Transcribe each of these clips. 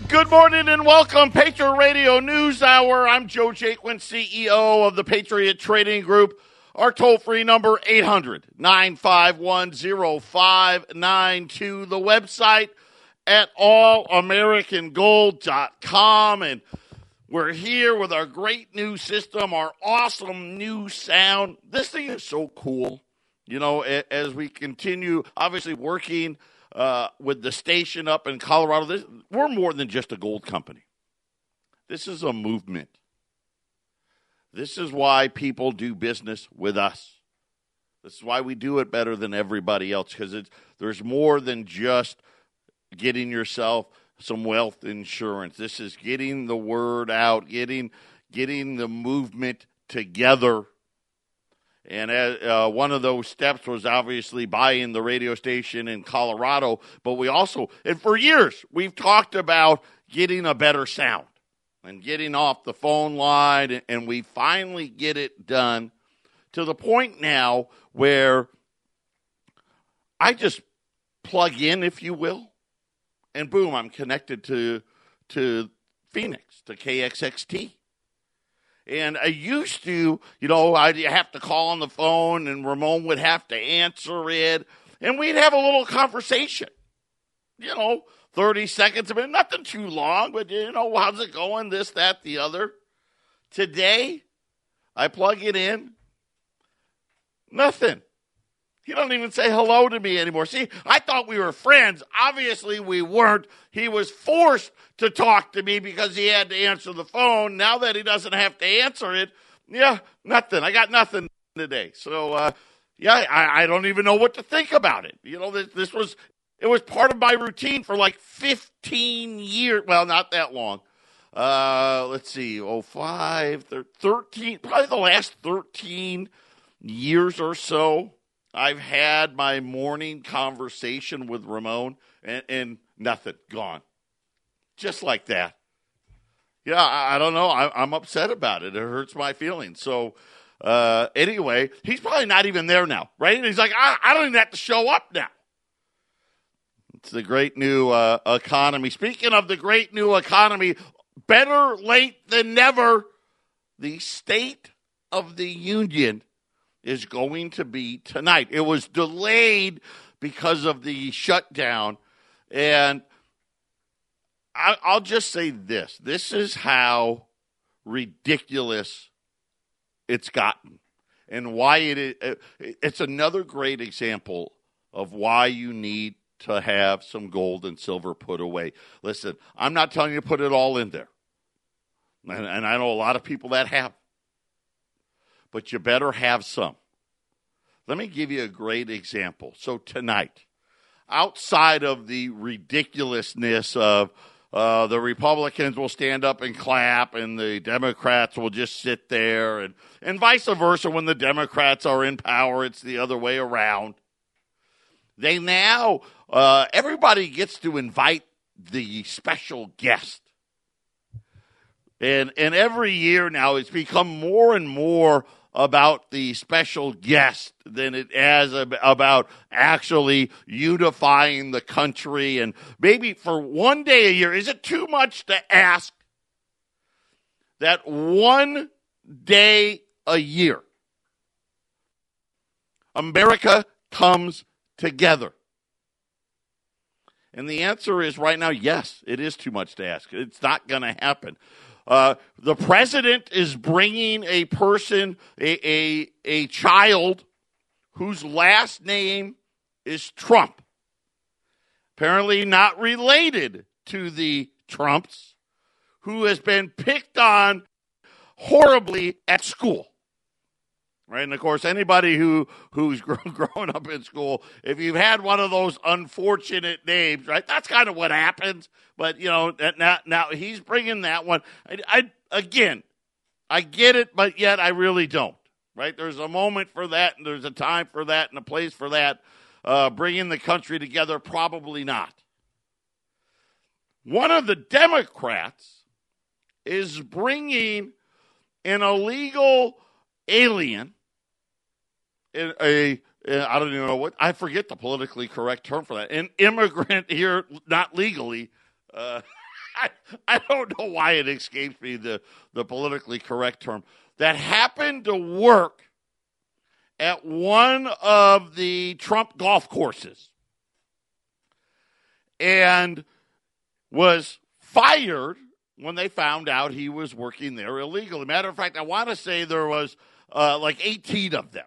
Good morning and welcome, Patriot Radio News Hour. I'm Joe Jaquint, CEO of the Patriot Trading Group. Our toll-free number, 800-951-0592. The website at allamericangold.com. And we're here with our great new system, our awesome new sound. This thing is so cool. You know, as we continue, obviously, working with the station up in Colorado, we're more than just a gold company. This is a movement. This is why people do business with us. This is why we do it better than everybody else, because there's more than just getting yourself some wealth insurance. This is getting the word out, getting the movement together. And one of those steps was obviously buying the radio station in Colorado. But we also, and for years, we've talked about getting a better sound and getting off the phone line. And we finally get it done to the point now where I just plug in, if you will, and boom, I'm connected to Phoenix, to KXXT. And I used to, I'd have to call on the phone and Ramon would have to answer it. And we'd have a little conversation, 30 seconds, nothing too long, but, how's it going, this, that, the other. Today, I plug it in, nothing. He don't even say hello to me anymore. See, I thought we were friends. Obviously, we weren't. He was forced to talk to me because he had to answer the phone. Now that he doesn't have to answer it, nothing. I got nothing today. So, I don't even know what to think about it. It was part of my routine for like 15 years. Well, not that long. Let's see, 5, 13, probably the last 13 years or so. I've had my morning conversation with Ramon and nothing, gone. Just like that. Yeah, I don't know. I'm upset about it. It hurts my feelings. So anyway, he's probably not even there now, right? And he's like, I don't even have to show up now. It's the great new economy. Speaking of the great new economy, better late than never, the State of the Union is going to be tonight. It was delayed because of the shutdown. And I'll just say this. This is how ridiculous it's gotten and why it's another great example of why you need to have some gold and silver put away. Listen, I'm not telling you to put it all in there. And I know a lot of people that have. But you better have some. Let me give you a great example. So tonight, outside of the ridiculousness of the Republicans will stand up and clap and the Democrats will just sit there and vice versa, when the Democrats are in power, it's the other way around. They now, everybody gets to invite the special guest. And every year now it's become more and more about the special guest than it is about actually unifying the country. And maybe for one day a year, is it too much to ask that one day a year America comes together? And the answer is right now, yes, it is too much to ask. It's not going to happen. The president is bringing a person, a child whose last name is Trump. Apparently not related to the Trumps, who has been picked on horribly at school. Right, and of course, anybody who's grown up in school, if you've had one of those unfortunate names, right, that's kind of what happens. But now he's bringing that one. I get it, but yet I really don't. Right, there's a moment for that, and there's a time for that, and a place for that. Bringing the country together, probably not. One of the Democrats is bringing an illegal alien. I don't even know I forget the politically correct term for that. An immigrant here, not legally. I don't know why it escapes me, the politically correct term, that happened to work at one of the Trump golf courses and was fired when they found out he was working there illegally. Matter of fact, I want to say there was like 18 of them.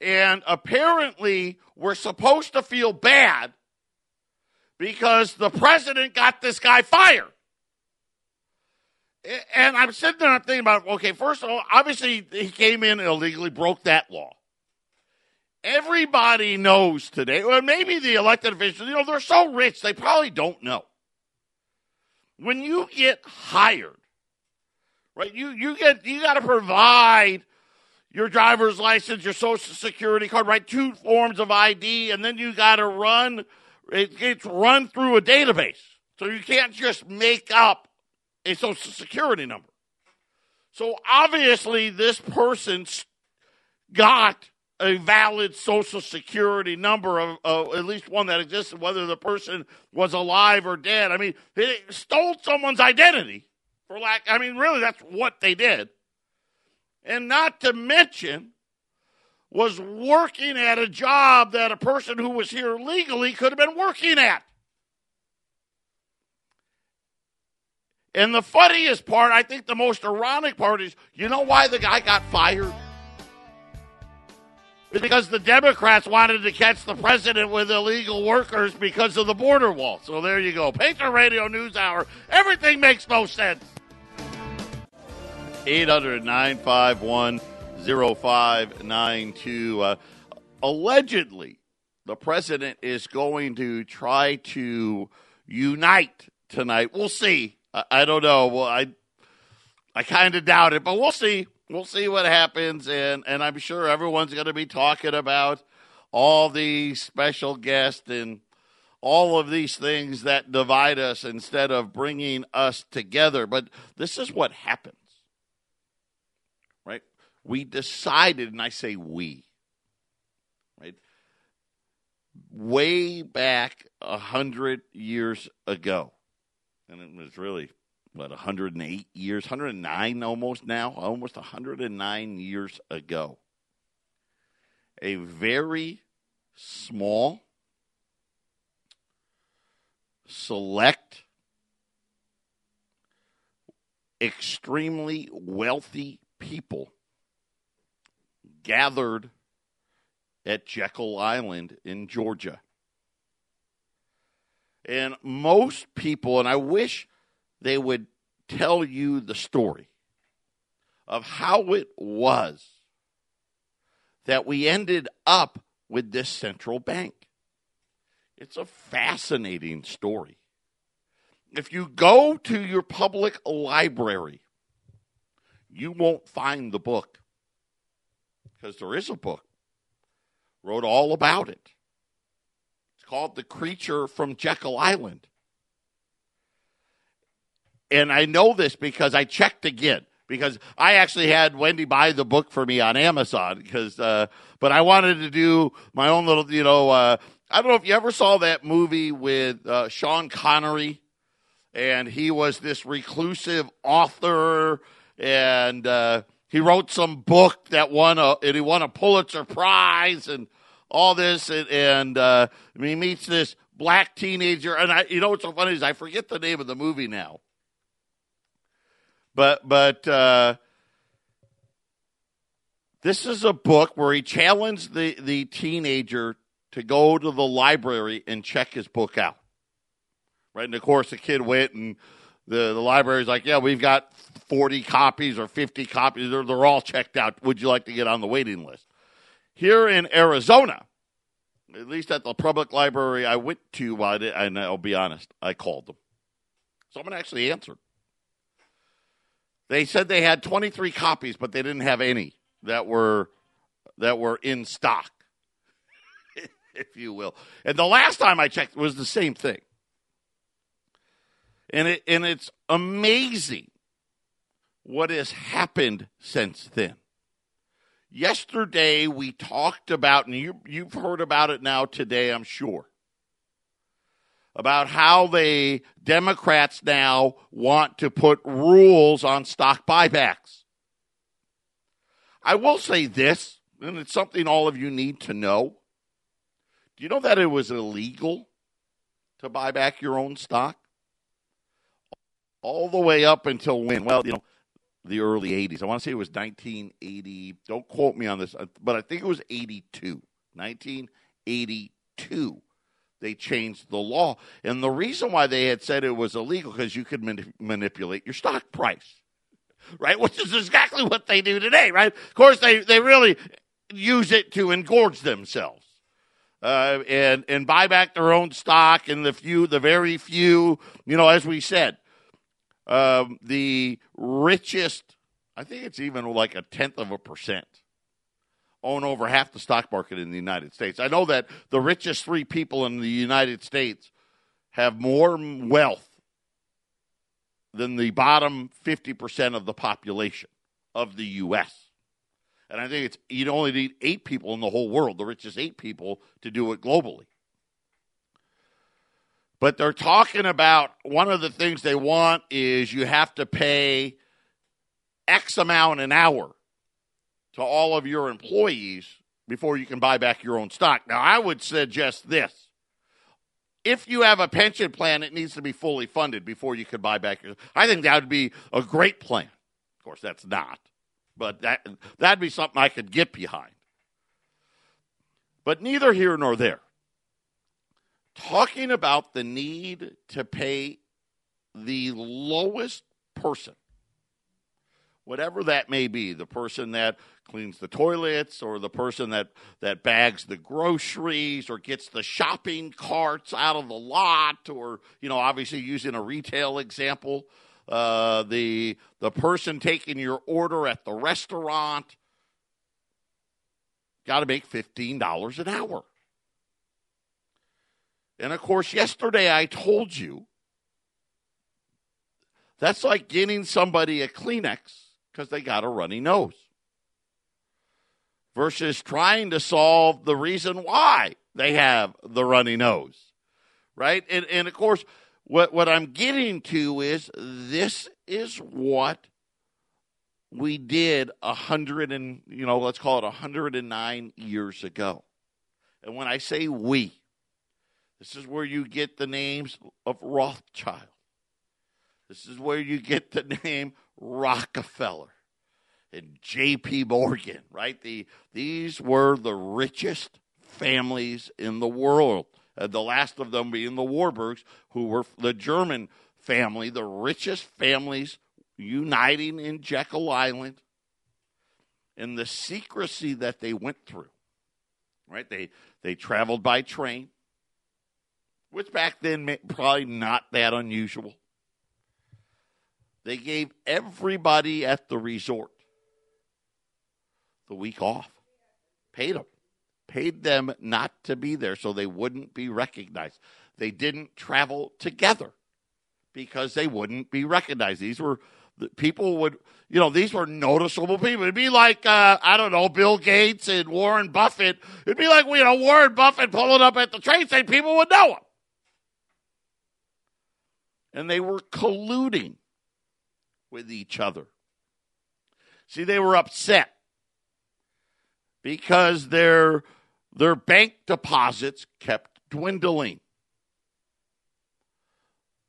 And apparently we're supposed to feel bad because the president got this guy fired. And I'm sitting there and I'm thinking about, okay, first of all, obviously he came in illegally, broke that law. Everybody knows today, or maybe the elected officials, they're so rich, they probably don't know. When you get hired, right, you got to provide your driver's license, your social security card, right, 2 forms of ID, and then you got to run, it's run through a database. So you can't just make up a social security number. So obviously this person got a valid social security number of at least one that existed, whether the person was alive or dead. I mean, they stole someone's identity really that's what they did. And not to mention was working at a job that a person who was here legally could have been working at. And the funniest part, I think the most ironic part is, you know why the guy got fired? It's because the Democrats wanted to catch the president with illegal workers because of the border wall. So there you go. Patriot Radio News Hour. Everything makes no sense. 800-951-0592. Allegedly, the president is going to try to unite tonight. We'll see. I don't know. Well, I kind of doubt it, but we'll see. We'll see what happens, and I'm sure everyone's going to be talking about all the special guests and all of these things that divide us instead of bringing us together. But this is what happens, right? We decided, and I say we, right, way back 100 years ago. And it was really, 108 years, 109 almost now, almost 109 years ago. A very small, select, extremely wealthy people gathered at Jekyll Island in Georgia. And most people, and I wish they would tell you the story of how it was that we ended up with this central bank. It's a fascinating story. If you go to your public library, you won't find the book, because there is a book. Wrote all about it. Called The Creature from Jekyll Island. And I know this because I checked again, because I actually had Wendy buy the book for me on Amazon, but I wanted to do my own little, I don't know if you ever saw that movie with Sean Connery, and he was this reclusive author, and he wrote some book that he won a Pulitzer Prize, and all this, and he meets this black teenager, and what's so funny is I forget the name of the movie now. But this is a book where he challenged the teenager to go to the library and check his book out. Right, and of course the kid went, and the library's like, yeah, we've got 40 copies or 50 copies. They're all checked out. Would you like to get on the waiting list? Here in Arizona, at least at the public library I went to, and I'll be honest, I called them. Someone actually answered. They said they had 23 copies, but they didn't have any that were in stock, if you will. And the last time I checked, it was the same thing. And it's amazing what has happened since then. Yesterday, we talked about, and you've heard about it now today, I'm sure, about how the Democrats now want to put rules on stock buybacks. I will say this, and it's something all of you need to know. Do you know that it was illegal to buy back your own stock? All the way up until when? Well, the early 80s. I want to say it was 1980. Don't quote me on this, but I think it was 82. 1982. They changed the law. And the reason why they had said it was illegal because you could manipulate your stock price, right? Which is exactly what they do today, right? Of course, they really use it to engorge themselves and buy back their own stock. And the very few, as we said, the richest, I think it's even like 0.1%, own over half the stock market in the United States. I know that the richest 3 people in the United States have more wealth than the bottom 50% of the population of the U.S. And I think you'd only need 8 people in the whole world, the richest 8 people, to do it globally. But they're talking about one of the things they want is you have to pay X amount an hour to all of your employees before you can buy back your own stock. Now, I would suggest this. If you have a pension plan, it needs to be fully funded before you can buy back your stock. I think that would be a great plan. Of course, that's not. But that'd be something I could get behind. But neither here nor there. Talking about the need to pay the lowest person, whatever that may be, the person that cleans the toilets or the person that bags the groceries or gets the shopping carts out of the lot or, obviously using a retail example, the person taking your order at the restaurant, got to make $15 an hour. And, of course, yesterday I told you that's like getting somebody a Kleenex because they got a runny nose versus trying to solve the reason why they have the runny nose, right? And of course, what I'm getting to is this is what we did 109 years ago. And when I say we, this is where you get the names of Rothschild. This is where you get the name Rockefeller and J.P. Morgan, right? These were the richest families in the world. The last of them being the Warburgs, who were the German family, the richest families uniting in Jekyll Island. And the secrecy that they went through, right? They traveled by train, which back then probably not that unusual. They gave everybody at the resort the week off. Paid them not to be there so they wouldn't be recognized. They didn't travel together because they wouldn't be recognized. These were these were noticeable people. It'd be like, Bill Gates and Warren Buffett. It'd be like, Warren Buffett pulling up at the train station. People would know him. And they were colluding with each other. See, they were upset because their bank deposits kept dwindling.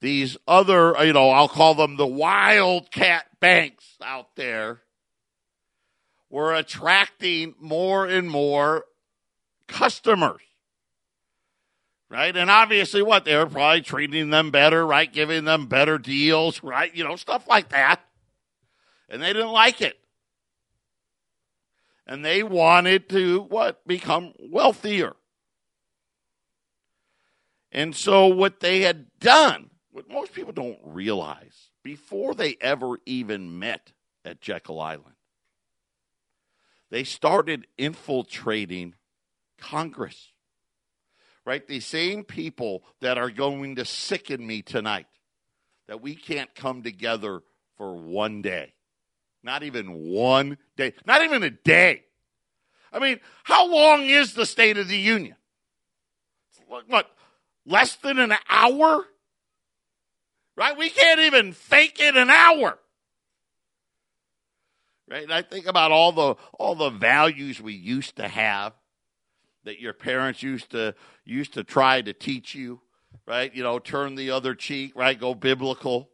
These other, I'll call them the wildcat banks out there, were attracting more and more customers. Right? And obviously they were probably treating them better, right? Giving them better deals, right? Stuff like that. And they didn't like it. And they wanted to, become wealthier. And so what they had done, what most people don't realize, before they ever even met at Jekyll Island, they started infiltrating Congress. Right? The same people that are going to sicken me tonight, that we can't come together for one day. Not even one day. Not even a day. I mean, how long is the State of the Union? What? Less than an hour? Right? We can't even fake it an hour. Right? And I think about all the values we used to have that your parents used to try to teach you, right? You know, turn the other cheek, right? Go biblical.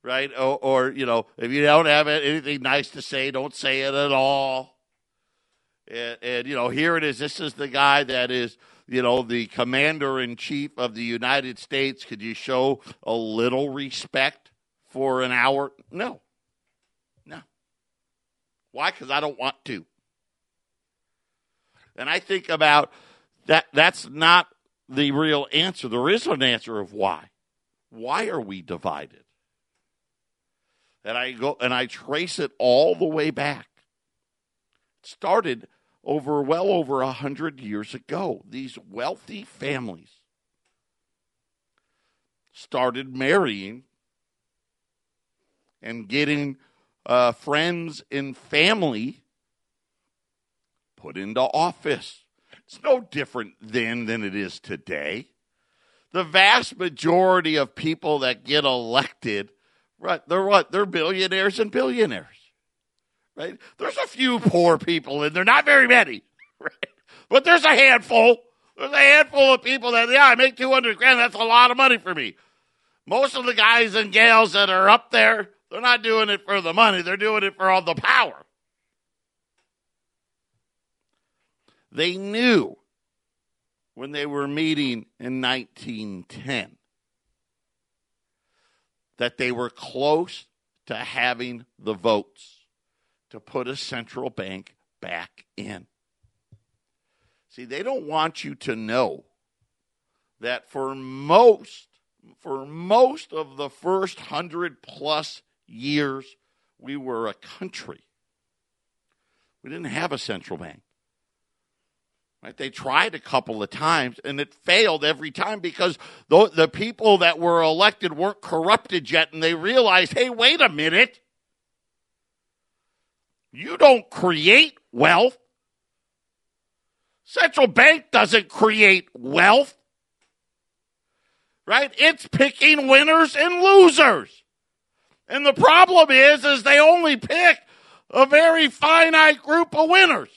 Right? Or you know, if you don't have anything nice to say, don't say it at all. And you know, here it is. This is the guy that is, you know, the commander-in-chief of the United States. Could you show a little respect for an hour? No. Why? Because I don't want to. And I think about that. That's not the real answer. There is an answer of why. Why are we divided? And I go and I trace it all the way back. It started well over 100 years ago. These wealthy families started marrying and getting friends and family put into office. It's no different then than it is today. The vast majority of people that get elected, right, they're what? They're billionaires and billionaires. Right? There's a few poor people, and they're not very many. Right? But there's a handful. There's a handful of people that, yeah, I make $200,000. That's a lot of money for me. Most of the guys and gals that are up there, they're not doing it for the money. They're doing it for all the power. They knew when they were meeting in 1910 that they were close to having the votes to put a central bank back in. See, they don't want you to know that for most of the first 100+ years we were a country, we didn't have a central bank. Right? They tried a couple of times, and it failed every time because the people that were elected weren't corrupted yet, and they realized, hey, wait a minute. You don't create wealth. Central bank doesn't create wealth. Right? It's picking winners and losers. And the problem is they only pick a very finite group of winners.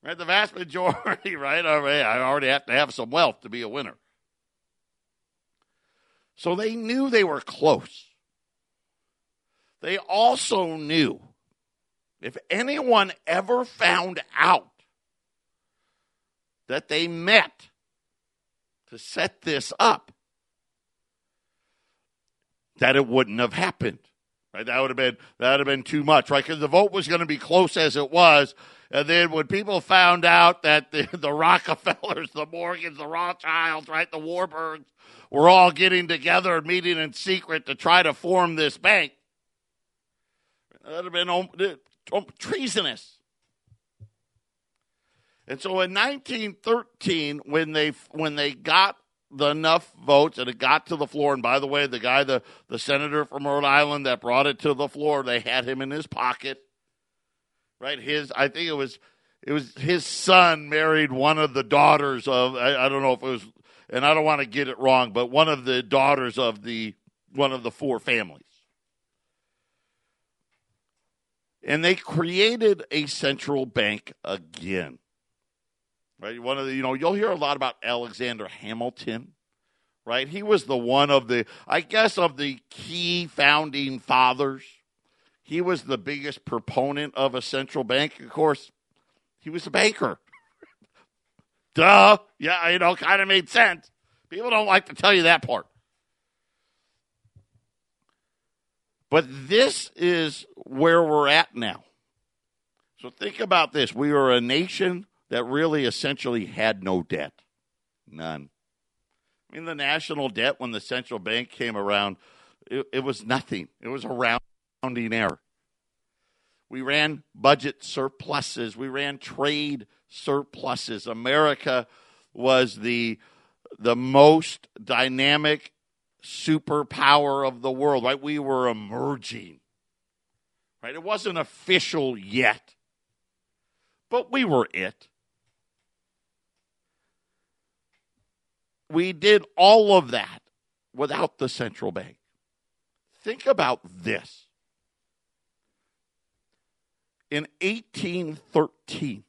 Right? The vast majority, right? I already have to have some wealth to be a winner. So they knew they were close. They also knew if anyone ever found out that they met to set this up, that it wouldn't have happened. Right? That would have been too much, right? Because the vote was going to be close as it was. And then when people found out that the Rockefellers, the Morgans, the Rothschilds, right, the Warburgs were all getting together and meeting in secret to try to form this bank, that would have been treasonous. And so in 1913, when they got enough votes and it got to the floor, and by the way, the guy, the senator from Rhode Island that brought it to the floor, they had him in his pocket. Right, I think it was his son married one of the daughters of, I don't know if it was, and I don't want to get it wrong, but one of the daughters of one of the four families. And they created a central bank again. Right, you'll hear a lot about Alexander Hamilton. Right, he was the one of the key founding fathers. He was the biggest proponent of a central bank. Of course, he was a banker. Duh. Yeah, kind of made sense. People don't like to tell you that part. But this is where we're at now. So think about this. We were a nation that really essentially had no debt. None. I mean, the national debt when the central bank came around, it was nothing. It was a rounding error. We ran budget surpluses. We ran trade surpluses. America was the most dynamic superpower of the world, right? We were emerging, right? It wasn't official yet, but we were it. we did all of that without the central bank. Think about this. In 1813,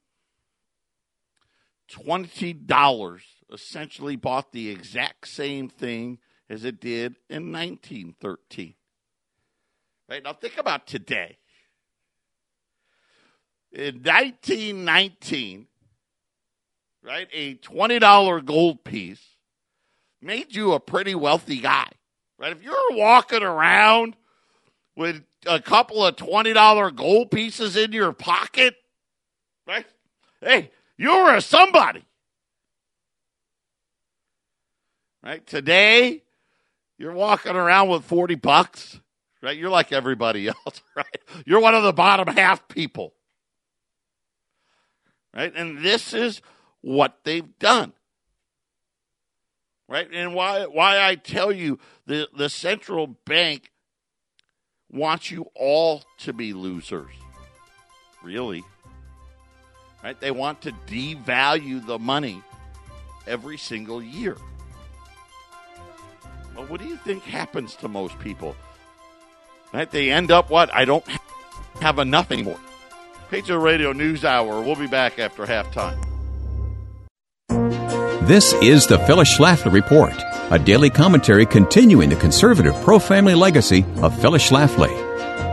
$20 essentially bought the exact same thing as it did in 1913. Right? Now think about today. In 1919, right, a $20 gold piece made you a pretty wealthy guy. Right? If you're walking around with a couple of $20 gold pieces in your pocket, right? Hey, you're a somebody. Right? Today, you're walking around with $40, right? You're like everybody else, right? You're one of the bottom half people. Right? And this is what they've done. Right? And why I tell you the central bank wants you all to be losers. Really. Right? They want to devalue the money every single year. Well, what do you think happens to most people? Right? They end up what? I don't have enough anymore. Patriot Radio News Hour. We'll be back after halftime. This is the Phyllis Schlafly Report, a daily commentary continuing the conservative pro-family legacy of Phyllis Schlafly.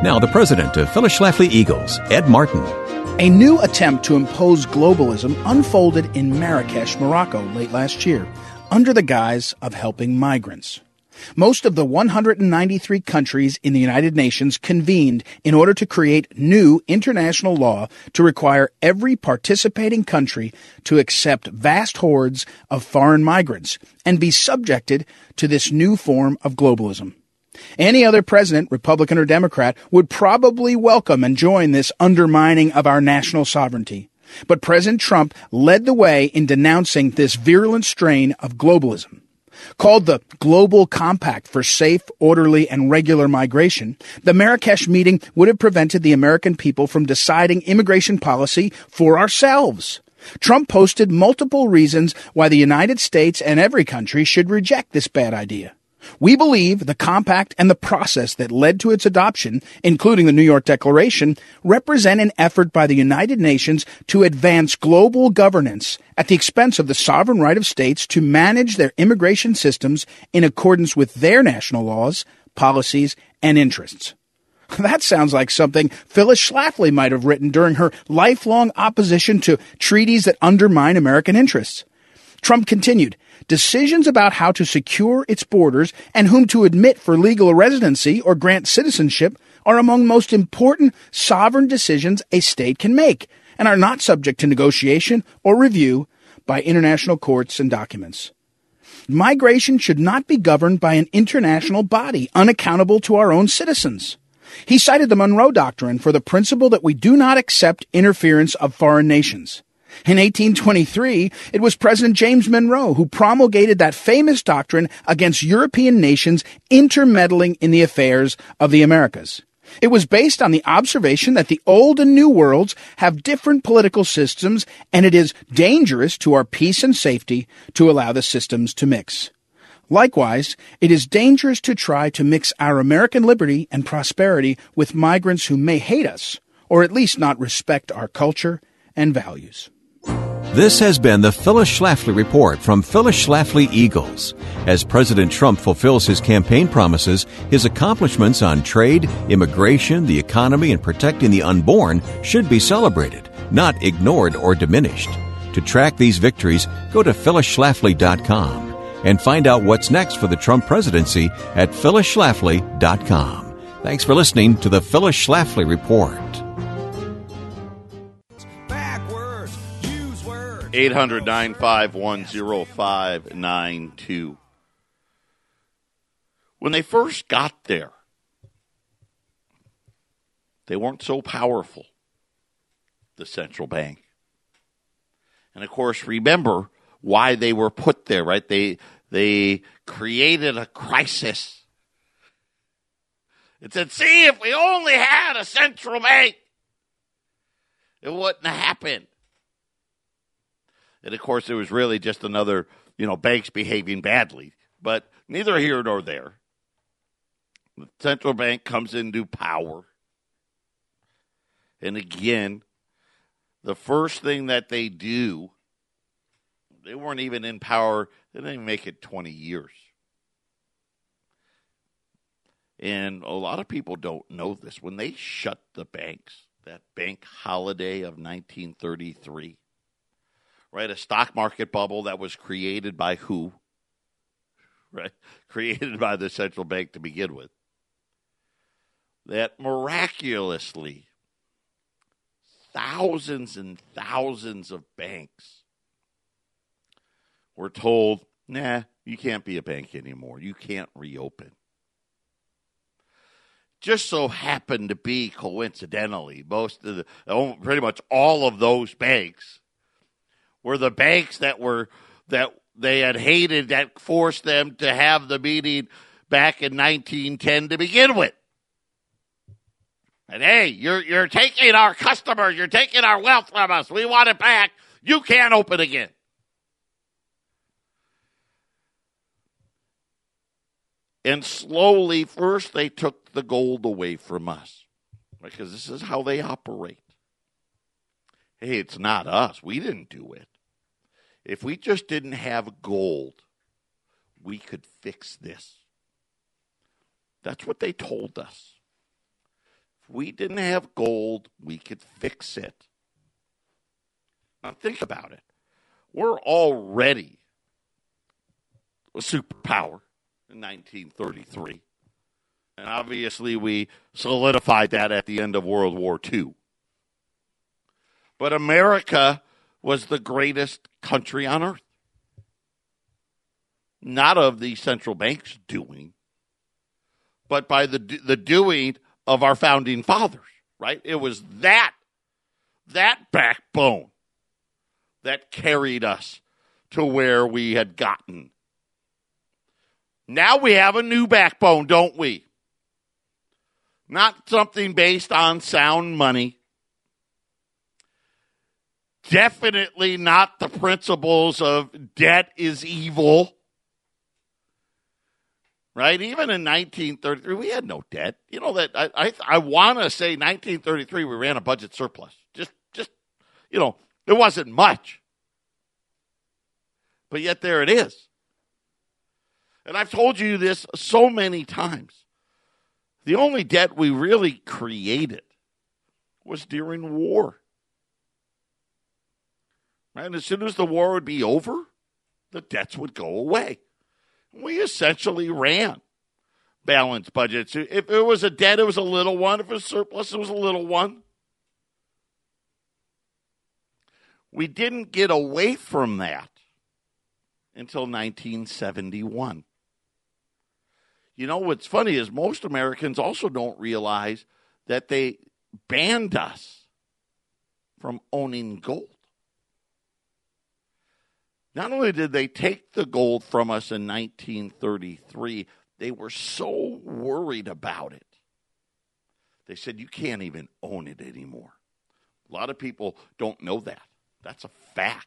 Now, the president of Phyllis Schlafly Eagles, Ed Martin. A new attempt to impose globalism unfolded in Marrakesh, Morocco, late last year, under the guise of helping migrants. Most of the 193 countries in the United Nations convened in order to create new international law to require every participating country to accept vast hordes of foreign migrants and be subjected to this new form of globalism. Any other president, Republican or Democrat, would probably welcome and join this undermining of our national sovereignty. But President Trump led the way in denouncing this virulent strain of globalism. Called the Global Compact for Safe, Orderly, and Regular Migration, the Marrakesh meeting would have prevented the American people from deciding immigration policy for ourselves. Trump posted multiple reasons why the United States and every country should reject this bad idea. We believe the compact and the process that led to its adoption, including the New York Declaration, represent an effort by the United Nations to advance global governance at the expense of the sovereign right of states to manage their immigration systems in accordance with their national laws, policies, and interests. That sounds like something Phyllis Schlafly might have written during her lifelong opposition to treaties that undermine American interests. Trump continued, decisions about how to secure its borders and whom to admit for legal residency or grant citizenship are among most important sovereign decisions a state can make and are not subject to negotiation or review by international courts and documents. Migration should not be governed by an international body unaccountable to our own citizens. He cited the Monroe Doctrine for the principle that we do not accept interference of foreign nations. In 1823, it was President James Monroe who promulgated that famous doctrine against European nations intermeddling in the affairs of the Americas. It was based on the observation that the old and new worlds have different political systems, and it is dangerous to our peace and safety to allow the systems to mix. Likewise, it is dangerous to try to mix our American liberty and prosperity with migrants who may hate us, or at least not respect our culture and values. This has been the Phyllis Schlafly Report from Phyllis Schlafly Eagles. As President Trump fulfills his campaign promises, his accomplishments on trade, immigration, the economy, and protecting the unborn should be celebrated, not ignored or diminished. To track these victories, go to phyllisschlafly.com and find out what's next for the Trump presidency at phyllisschlafly.com. Thanks for listening to the Phyllis Schlafly Report. 800-951-0592. When they first got there, they weren't so powerful, the central bank. And, of course, remember why they were put there, right? They created a crisis. It said, see, if we only had a central bank, it wouldn't have happened. And, of course, it was really just another banks behaving badly. But neither here nor there. The central bank comes into power. And again, the first thing that they do, they weren't even in power. They didn't even make it 20 years. And a lot of people don't know this. When they shut the banks, that bank holiday of 1933, right? A stock market bubble that was created by who? Right? Created by the central bank to begin with. That miraculously, thousands and thousands of banks were told, nah, you can't be a bank anymore. You can't reopen. Just so happened to be, coincidentally, pretty much all of those banks were the banks that they had hated, that forced them to have the meeting back in 1910 to begin with. And hey, you're taking our customers, you're taking our wealth from us. We want it back. You can't open again. And slowly, first they took the gold away from us, because this is how they operate. Hey, it's not us. We didn't do it. If we just didn't have gold, we could fix this. That's what they told us. If we didn't have gold, we could fix it. Now think about it. We're already a superpower in 1933. And obviously we solidified that at the end of World War II. But America was the greatest country on earth. Not of the central bank's doing, but by the doing of our founding fathers, right? It was that backbone that carried us to where we had gotten. Now we have a new backbone, don't we? Not something based on sound money. Definitely not the principles of debt is evil. Right? Even in 1933, we had no debt. You know that I want to say 1933 we ran a budget surplus. Just it wasn't much. But yet there it is. And I've told you this so many times. The only debt we really created was during war. Right? And as soon as the war would be over, the debts would go away. We essentially ran balanced budgets. If it was a debt, it was a little one. If it was surplus, it was a little one. We didn't get away from that until 1971. You know, what's funny is most Americans also don't realize that they banned us from owning gold. Not only did they take the gold from us in 1933, they were so worried about it. They said, you can't even own it anymore. A lot of people don't know that. That's a fact.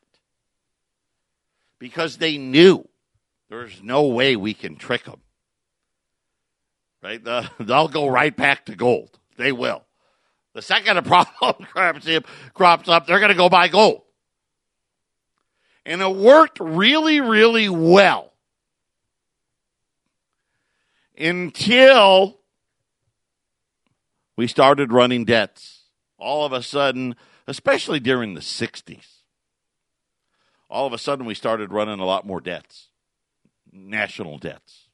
Because they knew there's no way we can trick them. Right? They'll go right back to gold. They will. The second a problem crops up, they're going to go buy gold. And it worked really, really well until we started running debts. All of a sudden, especially during the 60s, all of a sudden we started running a lot more debts, national debts.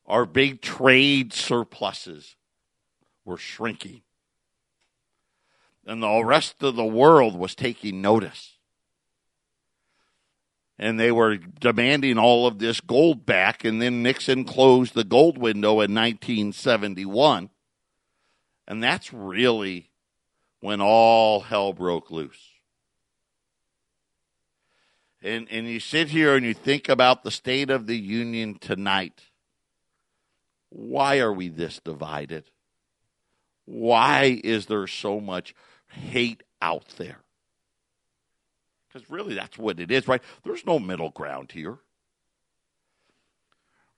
Our big trade surpluses were shrinking. And the rest of the world was taking notice. And they were demanding all of this gold back, and then Nixon closed the gold window in 1971. And that's really when all hell broke loose. And you sit here and you think about the State of the Union tonight. Why are we this divided? Why is there so much hate out there? Because really that's what it is, right? There's no middle ground here.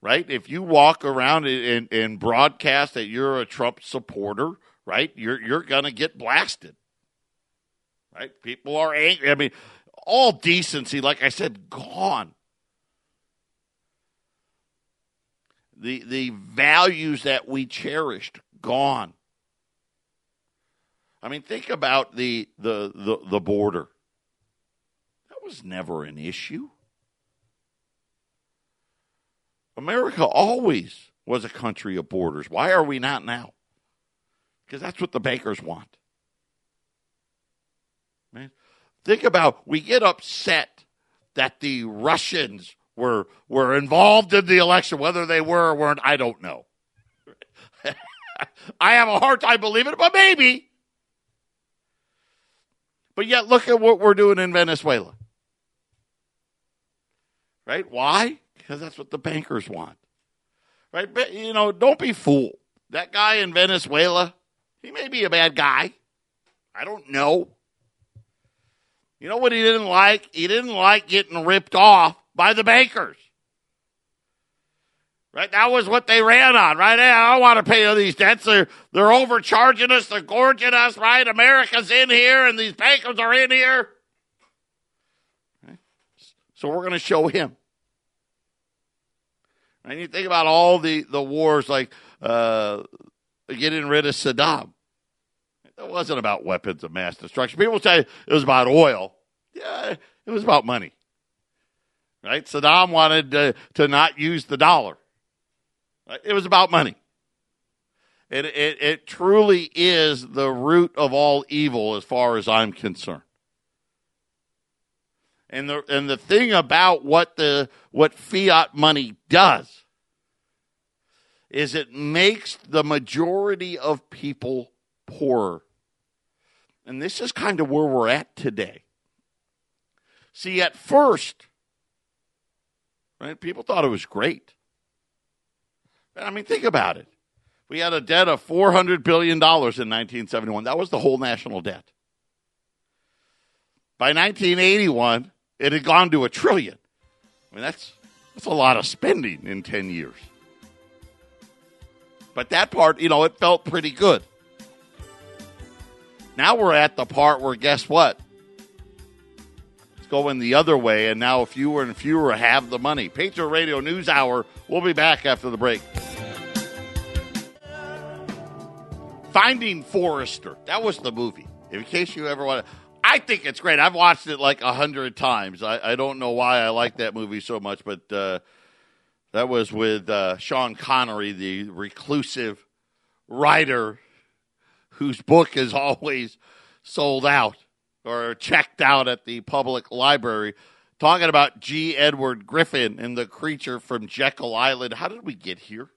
Right? If you walk around and broadcast that you're a Trump supporter, right, you're going to get blasted. Right? People are angry. I mean, all decency, like I said, gone. The values that we cherished, gone. I mean, think about the border. That was never an issue. America always was a country of borders. Why are we not now? Because that's what the bankers want. Man, think about, we get upset that the Russians were involved in the election. Whether they were or weren't, I don't know. I have a hard time believing it, but maybe. But yet, look at what we're doing in Venezuela. Right? Why? Because that's what the bankers want. Right? But, don't be fooled. That guy in Venezuela, he may be a bad guy. I don't know. You know what he didn't like? He didn't like getting ripped off by the bankers. Right? That was what they ran on, right? Hey, I don't want to pay these debts. They're overcharging us. They're gorging us, right? America's in here, and these bankers are in here. Okay. So we're going to show him. And you think about all the wars, like getting rid of Saddam. It wasn't about weapons of mass destruction. People say it was about oil. Yeah, it was about money. Right? Saddam wanted to not use the dollar. Right? It was about money. It truly is the root of all evil as far as I'm concerned. And the thing about what fiat money does is it makes the majority of people poorer. And this is kind of where we're at today. See, at first, right, people thought it was great. I mean, think about it. We had a debt of $400 billion in 1971. That was the whole national debt. By 1981, it had gone to $1 trillion. I mean, that's a lot of spending in 10 years. But that part, it felt pretty good. Now we're at the part where, guess what? It's going the other way, and now fewer and fewer have the money. Patriot Radio News Hour. We'll be back after the break. Finding Forrester. That was the movie. In case you ever want to. I think it's great. I've watched it like 100 times. I don't know why I like that movie so much, but that was with Sean Connery, the reclusive writer whose book is always sold out or checked out at the public library, talking about G. Edward Griffin and the creature from Jekyll Island. How did we get here?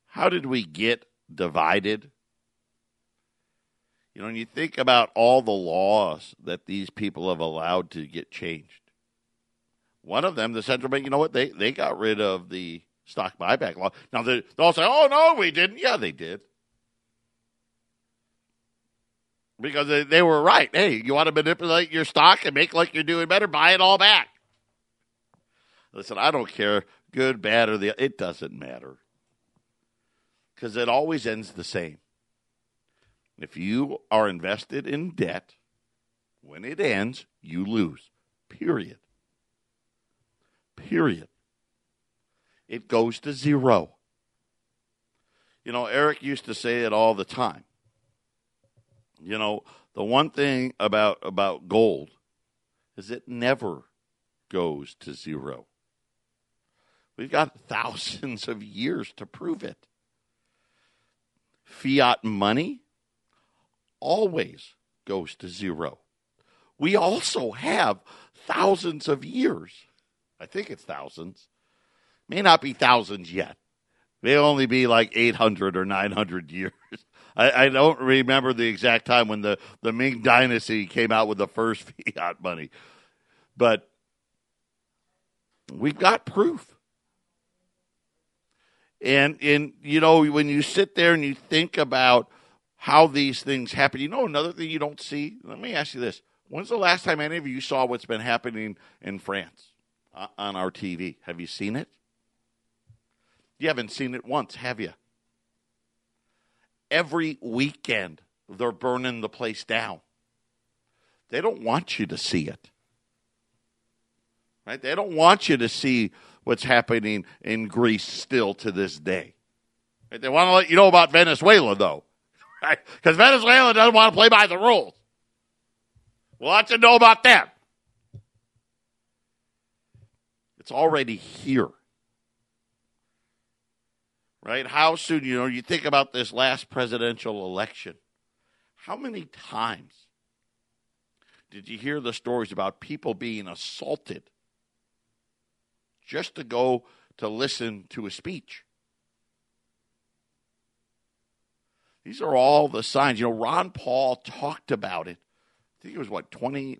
How did we get divided? When you think about all the laws that these people have allowed to get changed, one of them, the central bank, you know what? They got rid of the stock buyback law. Now, they'll say, oh, no, we didn't. Yeah, they did. Because they were right. Hey, you want to manipulate your stock and make like you're doing better? Buy it all back. Listen, I don't care, good, bad, or it doesn't matter. Because it always ends the same. If you are invested in debt, when it ends, you lose. Period. Period. It goes to zero. Eric used to say it all the time. The one thing about gold is it never goes to zero. We've got thousands of years to prove it. Fiat money always goes to zero. We also have thousands of years. I think it's thousands. May not be thousands yet. May only be like 800 or 900 years. I don't remember the exact time when the Ming Dynasty came out with the first fiat money. But we've got proof. And when you sit there and you think about how these things happen, another thing you don't see, let me ask you this. When's the last time any of you saw what's been happening in France on our TV? Have you seen it? You haven't seen it once, have you? Every weekend, they're burning the place down. They don't want you to see it. Right? They don't want you to see what's happening in Greece still to this day. Right? They want to let you know about Venezuela, though. Right? Because Venezuela doesn't want to play by the rules. We'll let you know about them. It's already here. Right? How soon, you think about this last presidential election. How many times did you hear the stories about people being assaulted just to go to listen to a speech? These are all the signs. Ron Paul talked about it. I think it was, 20,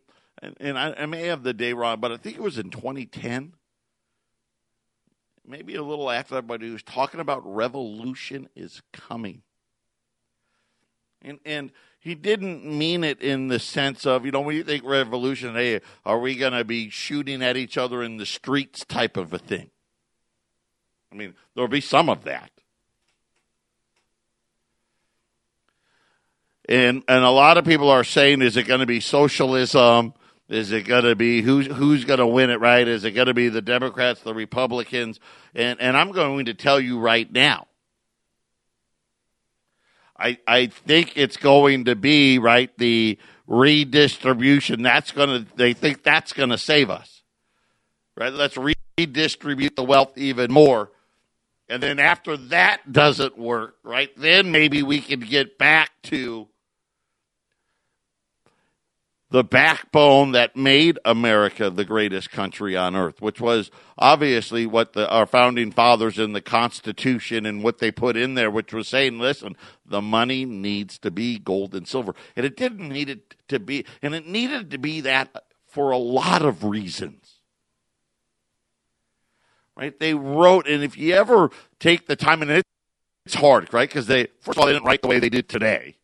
and I may have the day wrong, but I think it was in 2010. Maybe a little after that, but he was talking about revolution is coming. And he didn't mean it in the sense of, when you think revolution, hey, are we going to be shooting at each other in the streets type of a thing? I mean, there'll be some of that. And a lot of people are saying, is it going to be socialism? Is it going to be who's going to win it, right? Is it going to be the Democrats, the Republicans? And I'm going to tell you right now, I think it's going to be, right, the redistribution. They think that's going to save us. Right? Let's redistribute the wealth even more. And then after that doesn't work, right, then maybe we can get back to the backbone that made America the greatest country on earth, which was obviously what our founding fathers in the Constitution and what they put in there, which was saying, listen, the money needs to be gold and silver. And it didn't need it to be, and it needed to be that for a lot of reasons. Right? They wrote, and if you ever take the time, and it's hard, right? Because first of all, they didn't write the way they did today.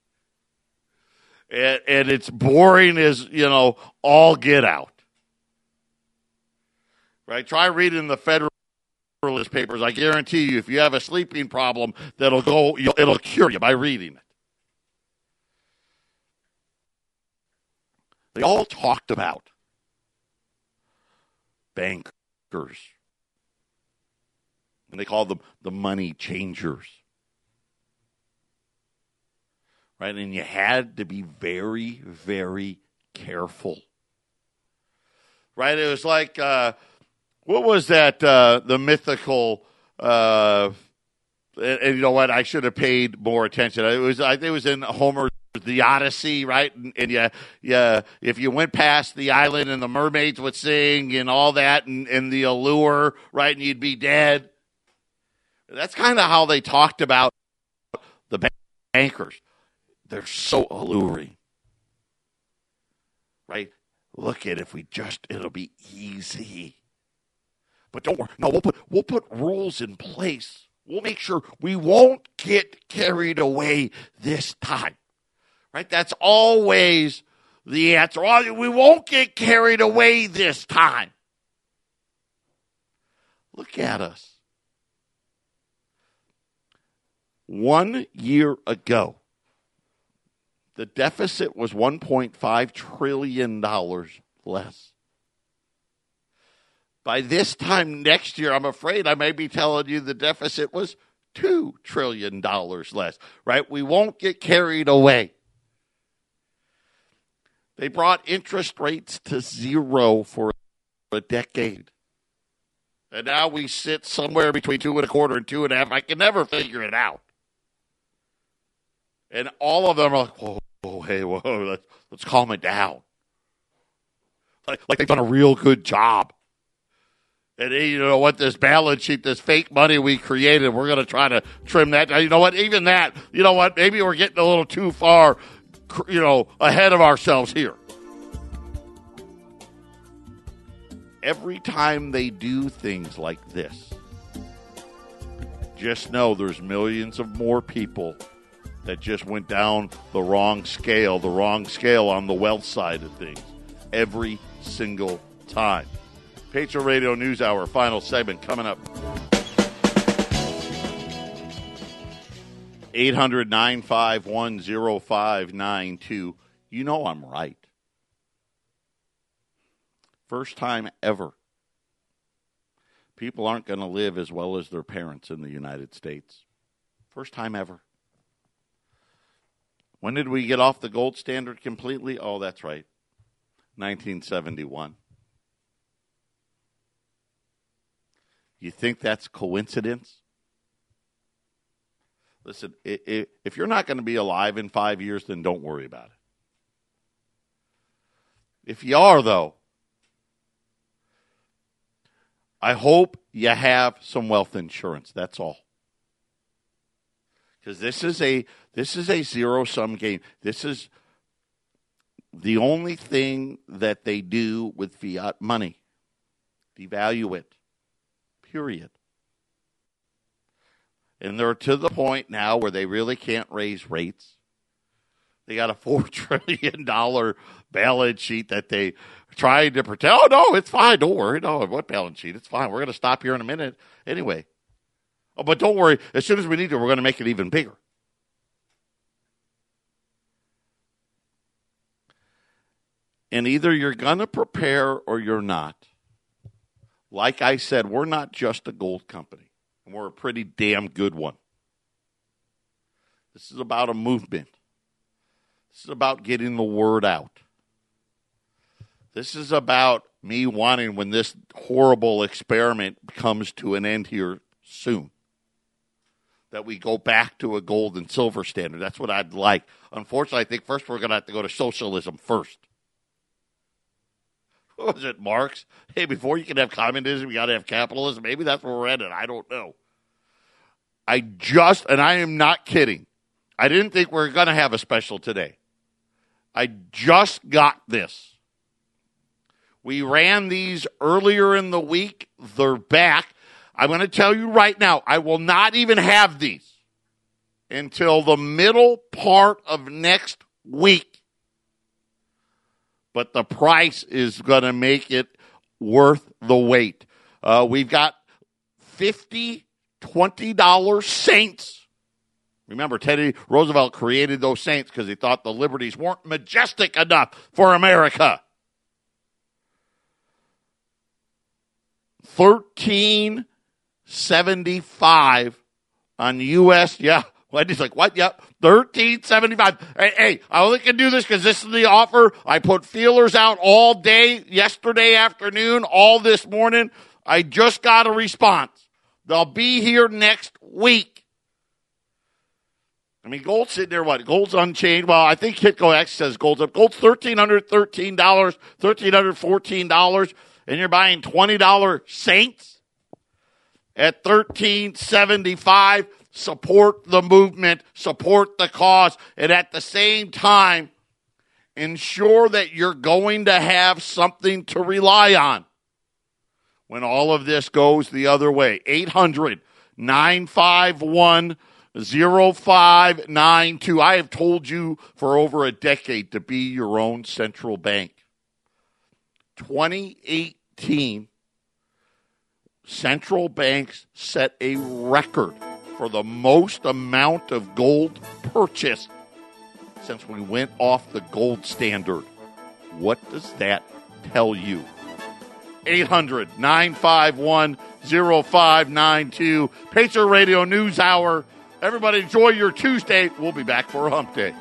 And it's boring as, all get out. Right? Try reading the Federalist Papers. I guarantee you, if you have a sleeping problem, it'll cure you by reading it. They all talked about bankers. And they called them the money changers. Right? And you had to be very, very careful. Right? It was like, what was that, the mythical, and you know what, I should have paid more attention. I think it was in Homer's The Odyssey, right? And if you went past the island and the mermaids would sing and all that and the allure, right, and you'd be dead. That's kind of how they talked about the bankers. They're so alluring. Right? Look at it'll be easy. But don't worry. No, we'll put rules in place. We'll make sure we won't get carried away this time. Right? That's always the answer. We won't get carried away this time. Look at us. 1 year ago, the deficit was $1.5 trillion less. By this time next year, I'm afraid I may be telling you the deficit was $2 trillion less, right? We won't get carried away. They brought interest rates to zero for a decade. And now we sit somewhere between 2.25% and 2.5%. I can never figure it out. And all of them are like, whoa, let's calm it down. Like they've done a real good job. And you know what, this balance sheet, this fake money we created, we're going to try to trim that. You know what, even that, maybe we're getting a little too far, ahead of ourselves here. Every time they do things like this, just know there's millions of more people that just went down the wrong scale on the wealth side of things. every single time. Patriot Radio News Hour, final segment coming up. 800-951-0592. You know I'm right. First time ever. People aren't going to live as well as their parents in the United States. First time ever. When did we get off the gold standard completely? Oh, that's right. 1971. You think that's coincidence? Listen, if you're not going to be alive in 5 years, then don't worry about it. If you are, though, I hope you have some wealth insurance. That's all. Because this is a zero-sum game. This is the only thing that they do with fiat money. Devalue it. Period. And they're to the point now where they really can't raise rates. They got a $4 trillion balance sheet that they tried to pretend. Oh, no, it's fine. Don't worry. No, what balance sheet? It's fine. We're going to stop here in a minute. Anyway. Oh, but don't worry. As soon as we need to, we're going to make it even bigger. And either you're going to prepare or you're not. Like I said, we're not just a gold company. And we're a pretty damn good one. This is about a movement. This is about getting the word out. This is about me wanting, when this horrible experiment comes to an end here soon, that we go back to a gold and silver standard. That's what I'd like. Unfortunately, I think first we're going to have to go to socialism first. What was it, Marx? Hey, before you can have communism, you got to have capitalism. Maybe that's where we're headed. I don't know. And I am not kidding, I didn't think we were going to have a special today. I just got this. We ran these earlier in the week. They're back. I'm going to tell you right now, I will not even have these until the middle part of next week. But the price is going to make it worth the wait. We've got $50, $20 Saints. Remember, Teddy Roosevelt created those Saints because he thought the liberties weren't majestic enough for America. $13.75 on U.S. Yeah, Wendy's like, what? Yep, $13.75. Hey, I only can do this because this is the offer. I put feelers out all day, yesterday afternoon, all this morning. I just got a response. They'll be here next week. I mean, gold's sitting there, what? Gold's unchanged. Well, I think Hitco X says gold's up. Gold's $1,313, $1,314, and you're buying $20 Saints at $13.75. Support the movement, support the cause, and at the same time, ensure that you're going to have something to rely on when all of this goes the other way. 800-951-0592. I have told you for over a decade to be your own central bank. 2018, central banks set a record for the most amount of gold purchased since we went off the gold standard. What does that tell you? 800-951-0592. Patriot Radio News Hour. Everybody enjoy your Tuesday. We'll be back for a hump day.